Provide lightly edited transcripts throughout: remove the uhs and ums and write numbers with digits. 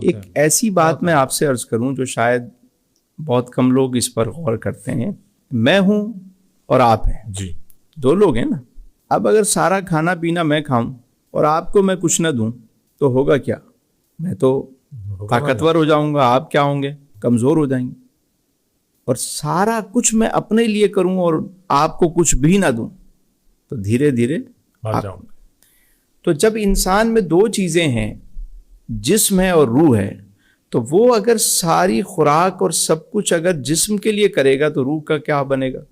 ایک ایسی بات میں آپ سے عرض کروں جو شاید بہت کم لوگ اس پر غور کرتے ہیں. میں ہوں اور آپ ہیں جی، دو لوگ ہیں نا. اب اگر سارا کھانا پینا میں کھاؤں اور آپ کو میں کچھ نہ دوں تو ہوگا کیا؟ میں تو طاقتور ہو جاؤں گا، آپ کیا ہوں گے؟ کمزور ہو جائیں گے. اور سارا کچھ میں اپنے لیے کروں اور آپ کو کچھ بھی نہ دوں تو دھیرے دھیرے آ جاؤں گا. تو جب انسان میں دو چیزیں ہیں، جسم ہے اور روح ہے، تو وہ اگر ساری خوراک اور سب کچھ اگر جسم کے لیے کرے گا تو روح کا کیا بنے گا؟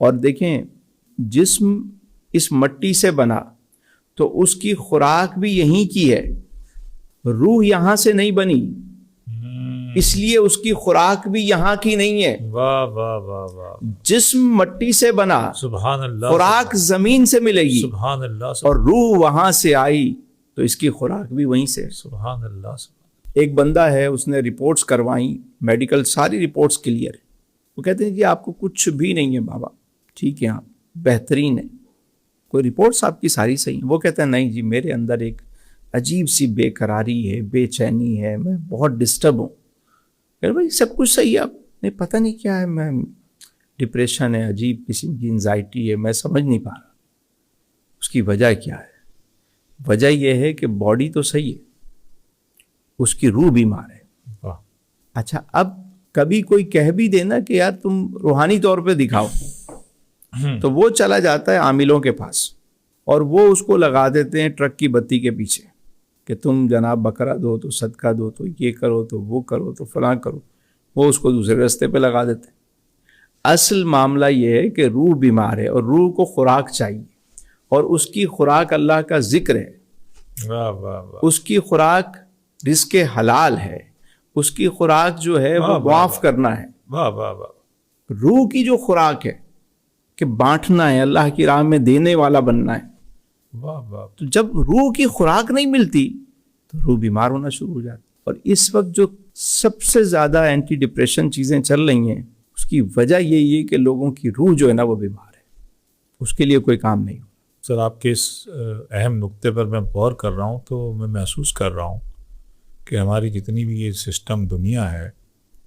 اور دیکھیں، جسم اس مٹی سے بنا تو اس کی خوراک بھی یہیں کی ہے، روح یہاں سے نہیں بنی، اس لیے اس کی خوراک بھی یہاں کی نہیں ہے. واہ واہ واہ واہ، جسم مٹی سے بنا، سبحان اللہ، خوراک زمین سے ملے گی، سبحان اللہ، اور روح وہاں سے آئی تو اس کی خوراک بھی وہیں سے. سبحان اللہ. ایک بندہ ہے، اس نے رپورٹس کروائیں، میڈیکل ساری رپورٹس کلیئر ہے. وہ کہتے ہیں جی آپ کو کچھ بھی نہیں ہے بابا، ٹھیک ہے، آپ بہترین ہیں، کوئی رپورٹس آپ کی ساری صحیح ہیں. وہ کہتے ہیں نہیں جی، میرے اندر ایک عجیب سی بے قراری ہے، بے چینی ہے، میں بہت ڈسٹرب ہوں. کہ بھائی سب کچھ صحیح ہے، آپ نہیں پتہ نہیں کیا ہے، میں ڈپریشن ہے، عجیب قسم کی انزائٹی ہے، میں سمجھ نہیں پا رہا اس کی وجہ کیا ہے. وجہ یہ ہے کہ باڈی تو صحیح ہے، اس کی روح بیمار ہے. واہ. اچھا، اب کبھی کوئی کہہ بھی دینا کہ یار تم روحانی طور پہ دکھاؤ، تو وہ چلا جاتا ہے عاملوں کے پاس اور وہ اس کو لگا دیتے ہیں ٹرک کی بتی کے پیچھے کہ تم جناب بکرا دو تو صدقہ دو تو یہ کرو تو وہ کرو تو فلاں کرو. وہ اس کو دوسرے رستے پہ لگا دیتے ہیں. اصل معاملہ یہ ہے کہ روح بیمار ہے اور روح کو خوراک چاہیے، اور اس کی خوراک اللہ کا ذکر ہے. واہ واہ واہ، اس کی خوراک رزق حلال ہے، اس کی خوراک جو ہے وہ معاف کرنا ہے. واہ واہ واہ. روح کی جو خوراک ہے کہ بانٹنا ہے، اللہ کی راہ میں دینے والا بننا ہے. واہ واہ. تو جب روح کی خوراک نہیں ملتی تو روح بیمار ہونا شروع ہو جاتی. اور اس وقت جو سب سے زیادہ اینٹی ڈپریشن چیزیں چل رہی ہیں، اس کی وجہ یہی ہے کہ لوگوں کی روح جو ہے نا وہ بیمار ہے، اس کے لیے کوئی کام نہیں. سر، آپ کے اس اہم نقطے پر میں غور کر رہا ہوں تو میں محسوس کر رہا ہوں کہ ہماری جتنی بھی یہ سسٹم دنیا ہے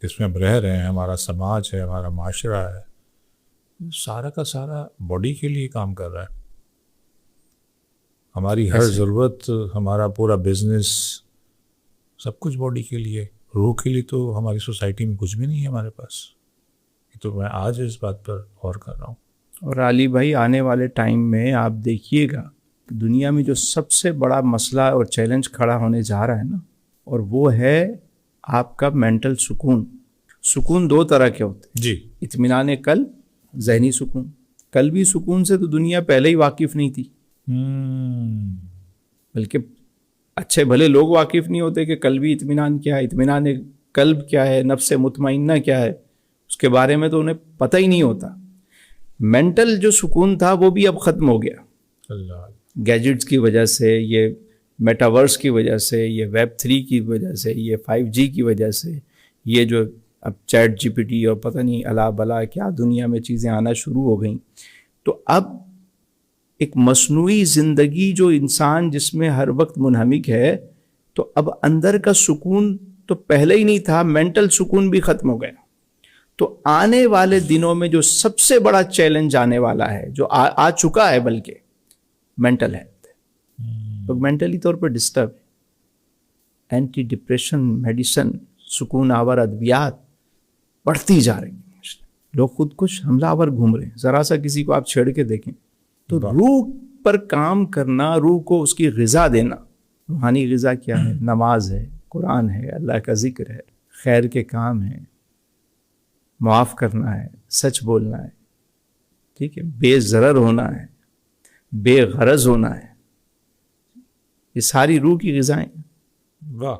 جس میں ہم رہ رہے ہیں، ہمارا سماج ہے، ہمارا معاشرہ ہے، سارا کا سارا باڈی کے لیے کام کر رہا ہے. ہماری ہر ضرورت، ہمارا پورا بزنس، سب کچھ باڈی کے لیے. روح کے لیے تو ہماری سوسائٹی میں کچھ بھی نہیں ہے ہمارے پاس. تو میں آج اس بات پر غور کر رہا ہوں. اور علی بھائی، آنے والے ٹائم میں آپ دیکھیے گا دنیا میں جو سب سے بڑا مسئلہ اور چیلنج کھڑا ہونے جا رہا ہے نا، اور وہ ہے آپ کا مینٹل سکون. سکون دو طرح کے ہوتے ہیں، جی. اطمینان قلب، ذہنی سکون. قلبی سکون سے تو دنیا پہلے ہی واقف نہیں تھی، بلکہ اچھے بھلے لوگ واقف نہیں ہوتے کہ قلبی اطمینان کیا ہے، اطمینان قلب کیا ہے، نفس مطمئنہ کیا ہے، اس کے بارے میں تو انہیں پتہ ہی نہیں ہوتا. مینٹل جو سکون تھا وہ بھی اب ختم ہو گیا. اللہ. گیجٹس کی وجہ سے، یہ میٹاورس کی وجہ سے، یہ ویب 3 کی وجہ سے، یہ 5G کی وجہ سے، یہ جو اب چیٹ GPT اور پتہ نہیں الا بلا کیا دنیا میں چیزیں آنا شروع ہو گئیں، تو اب ایک مصنوعی زندگی جو انسان جس میں ہر وقت منہمک ہے، تو اب اندر کا سکون تو پہلے ہی نہیں تھا، مینٹل سکون بھی ختم ہو گیا. تو آنے والے دنوں میں جو سب سے بڑا چیلنج آنے والا ہے، جو آ چکا ہے بلکہ، مینٹل ہیلتھ. لوگ مینٹلی طور پر ڈسٹرب ہے. اینٹی ڈپریشن میڈیسن، سکون آور ادویات بڑھتی جا رہی ہیں. لوگ خود کش حملہ آور گھوم رہے ہیں. ذرا سا کسی کو آپ چھیڑ کے دیکھیں تو روح پر کام کرنا، روح کو اس کی غذا دینا. روحانی غذا کیا ہے؟ نماز ہے، قرآن ہے، اللہ کا ذکر ہے، خیر کے کام ہیں، معاف کرنا ہے، سچ بولنا ہے، ٹھیک ہے، بے ضرر ہونا ہے، بے غرض ہونا ہے. یہ ساری روح کی غذائیں. واہ.